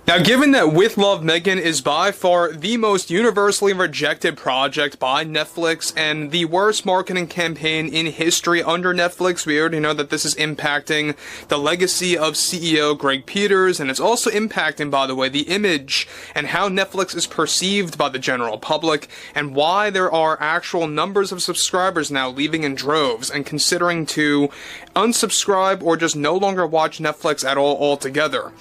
Now, given that With Love Meghan is by far the most universally rejected project by Netflix and the worst marketing campaign in history under Netflix, we already know that this is impacting the legacy of CEO Greg Peters, and it's also impacting, by the way, the image and how Netflix is perceived by the general public, and why there are actual numbers of subscribers now leaving in droves and considering to unsubscribe or just no longer watch Netflix at all altogether.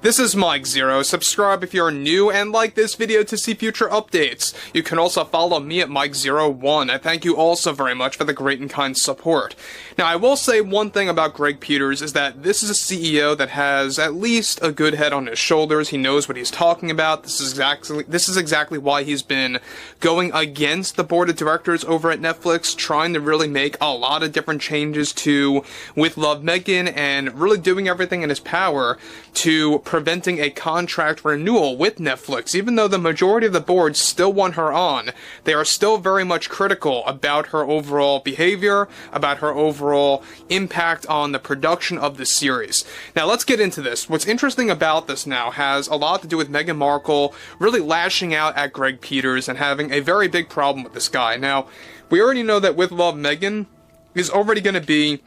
This is Mike Zero. Subscribe if you're new and like this video to see future updates. You can also follow me at Mike01. I thank you also very much for the great and kind support. Now, I will say one thing about Greg Peters is that this is a CEO that has at least a good head on his shoulders. He knows what he's talking about. This is exactly why he's been going against the board of directors over at Netflix, trying to really make a lot of different changes to With Love Meghan and really doing everything in his power to preventing a contract renewal with Netflix. Even though the majority of the board still want her on, they are still very much critical about her overall behavior, about her overall impact on the production of the series. Now, let's get into this. What's interesting about this now has a lot to do with Meghan Markle really lashing out at Greg Peters and having a very big problem with this guy. Now, we already know that With Love Meghan is already going to be,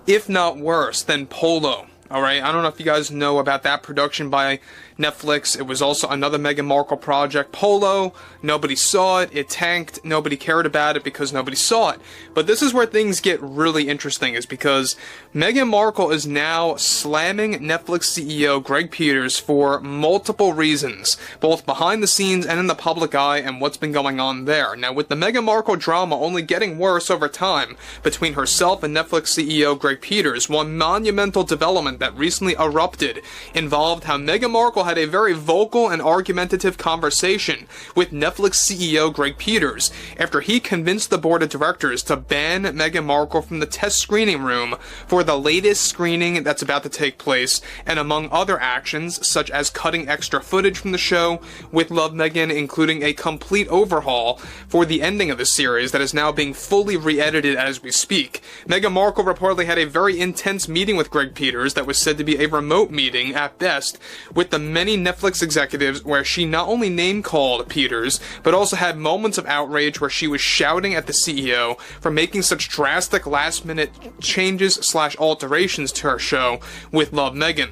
if not worse, than Polo. Alright, I don't know if you guys know about that production by Netflix. It was also another Meghan Markle project. Polo, nobody saw it, it tanked, nobody cared about it because nobody saw it. But this is where things get really interesting, is because Meghan Markle is now slamming Netflix CEO Greg Peters for multiple reasons, both behind the scenes and in the public eye, and what's been going on there. Now, with the Meghan Markle drama only getting worse over time between herself and Netflix CEO Greg Peters, one monumental development that recently erupted involved how Meghan Markle had a very vocal and argumentative conversation with Netflix CEO Greg Peters after he convinced the board of directors to ban Meghan Markle from the test screening room for the latest screening that's about to take place, and among other actions such as cutting extra footage from the show With Love Meghan, including a complete overhaul for the ending of the series that is now being fully re-edited as we speak. Meghan Markle reportedly had a very intense meeting with Greg Peters that was said to be a remote meeting at best with the many Netflix executives, where she not only name-called Peters, but also had moments of outrage where she was shouting at the CEO for making such drastic last-minute changes/alterations to her show With Love Meghan.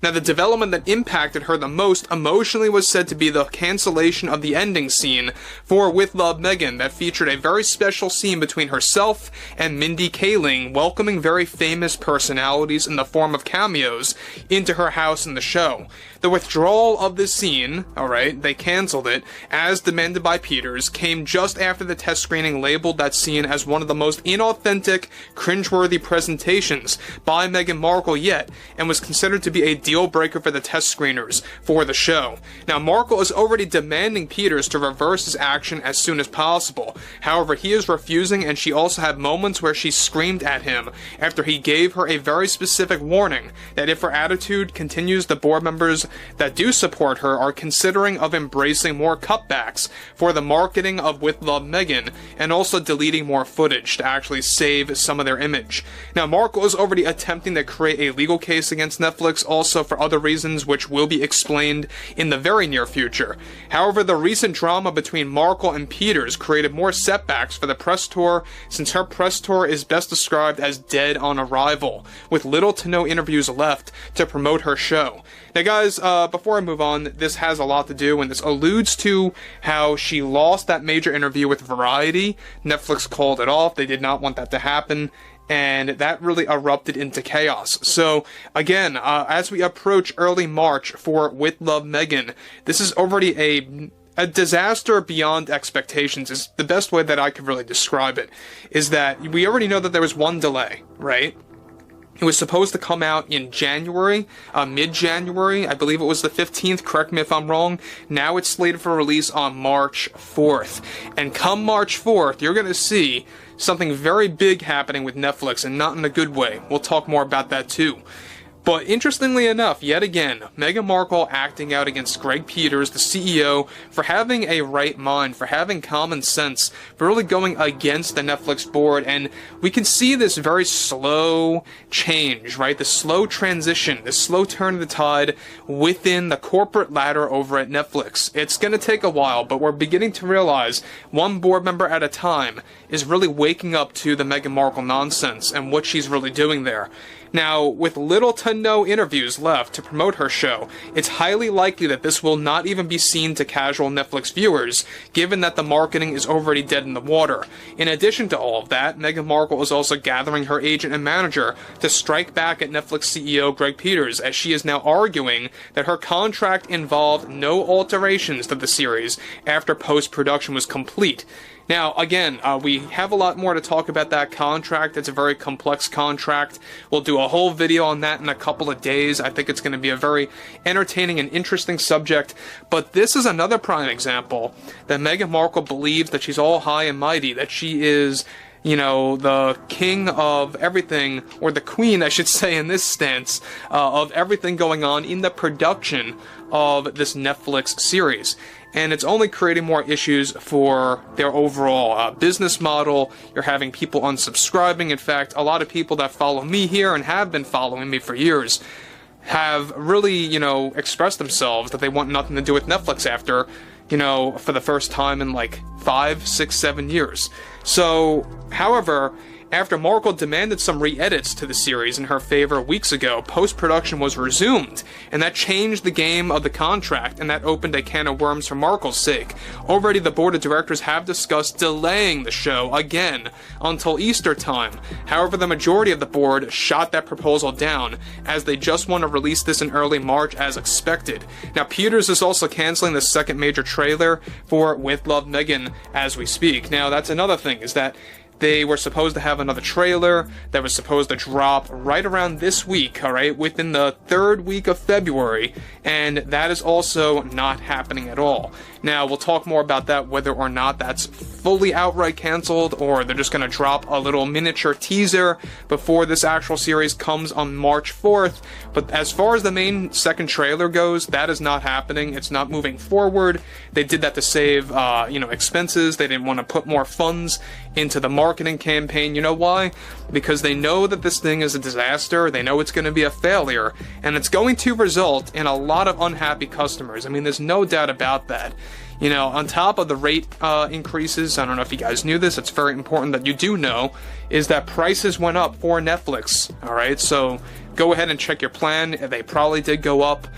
Now, the development that impacted her the most emotionally was said to be the cancellation of the ending scene for With Love Meghan that featured a very special scene between herself and Mindy Kaling welcoming very famous personalities in the form of cameos into her house in the show. The withdrawal of this scene, alright, they cancelled it, as demanded by Peters, came just after the test screening labeled that scene as one of the most inauthentic, cringeworthy presentations by Meghan Markle yet, and was considered to be a deal-breaker for the test screeners for the show. Now, Markle is already demanding Peters to reverse his action as soon as possible. However, he is refusing, and she also had moments where she screamed at him after he gave her a very specific warning that if her attitude continues, the board members that do support her are considering of embracing more cutbacks for the marketing of With Love Meghan, and also deleting more footage to actually save some of their image. Now, Markle is already attempting to create a legal case against Netflix, also for other reasons which will be explained in the very near future. However, the recent drama between Markle and Peters created more setbacks for the press tour, since her press tour is best described as dead on arrival, with little to no interviews left to promote her show. Now, guys, before I move on, this has a lot to do, and this alludes to how she lost that major interview with Variety. Netflix called it off. They did not want that to happen, and that really erupted into chaos. So, again, as we approach early March for With Love Meghan, this is already a disaster beyond expectations, is the best way that I could really describe it, is that we already know that there was one delay, right? It was supposed to come out in January, mid-January. I believe it was the 15th, correct me if I'm wrong. Now it's slated for release on March 4th. And come March 4th, you're going to see something very big happening with Netflix, and not in a good way. We'll talk more about that too. But interestingly enough, yet again, Meghan Markle acting out against Greg Peters, the CEO, for having a right mind, for having common sense, for really going against the Netflix board. And we can see this very slow change, right? The slow transition, the slow turn of the tide within the corporate ladder over at Netflix. It's going to take a while, but we're beginning to realize one board member at a time is really waking up to the Meghan Markle nonsense and what she's really doing there. Now, with little to no interviews left to promote her show, it's highly likely that this will not even be seen to casual Netflix viewers, given that the marketing is already dead in the water. In addition to all of that, Meghan Markle is also gathering her agent and manager to strike back at Netflix CEO Greg Peters, as she is now arguing that her contract involved no alterations to the series after post-production was complete. Now, again, we have a lot more to talk about that contract. It's a very complex contract. We'll do a whole video on that in a couple of days. I think it's going to be a very entertaining and interesting subject. But this is another prime example that Meghan Markle believes that she's all high and mighty, that she is, you know, the king of everything, or the queen, I should say, in this stance, of everything going on in the production of this Netflix series. And it's only creating more issues for their overall business model. You're having people unsubscribing. In fact, a lot of people that follow me here and have been following me for years have really, you know, expressed themselves that they want nothing to do with Netflix after, you know, for the first time in like 5, 6, 7 years. So, however, after Markle demanded some re-edits to the series in her favor weeks ago, post-production was resumed, and that changed the game of the contract, and that opened a can of worms for Markle's sake. Already the board of directors have discussed delaying the show again until Easter time. However, the majority of the board shot that proposal down, as they just want to release this in early March as expected. Now, Peters is also canceling the second major trailer for With Love Meghan as we speak. Now, that's another thing, is that they were supposed to have another trailer that was supposed to drop right around this week, alright, within the 3rd week of February, and that is also not happening at all. Now, we'll talk more about that, whether or not that's fully outright canceled, or they're just going to drop a little miniature teaser before this actual series comes on March 4th. But as far as the main second trailer goes, that is not happening. It's not moving forward. They did that to save, expenses. They didn't want to put more funds into the marketing campaign. You know why? Because they know that this thing is a disaster. They know it's going to be a failure, and it's going to result in a lot of unhappy customers. I mean, there's no doubt about that. You know, on top of the rate increases, I don't know if you guys knew this, it's very important that you do know, is that prices went up for Netflix, alright? So, go ahead and check your plan. They probably did go up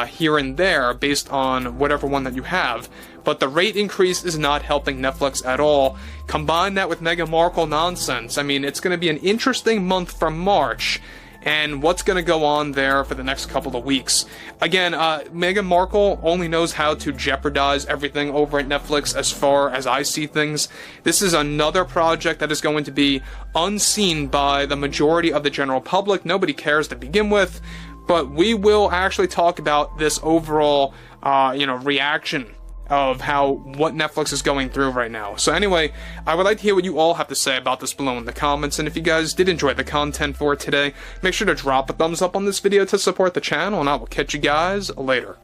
here and there based on whatever one that you have. But the rate increase is not helping Netflix at all. Combine that with Meghan Markle nonsense. I mean, it's going to be an interesting month from March, and what's going to go on there for the next couple of weeks. Again, Meghan Markle only knows how to jeopardize everything over at Netflix as far as I see things. This is another project that is going to be unseen by the majority of the general public. Nobody cares to begin with, but we will actually talk about this overall, reaction of what Netflix is going through right now. So anyway, I would like to hear what you all have to say about this below in the comments, and if you guys did enjoy the content for today, make sure to drop a thumbs up on this video to support the channel, and I will catch you guys later.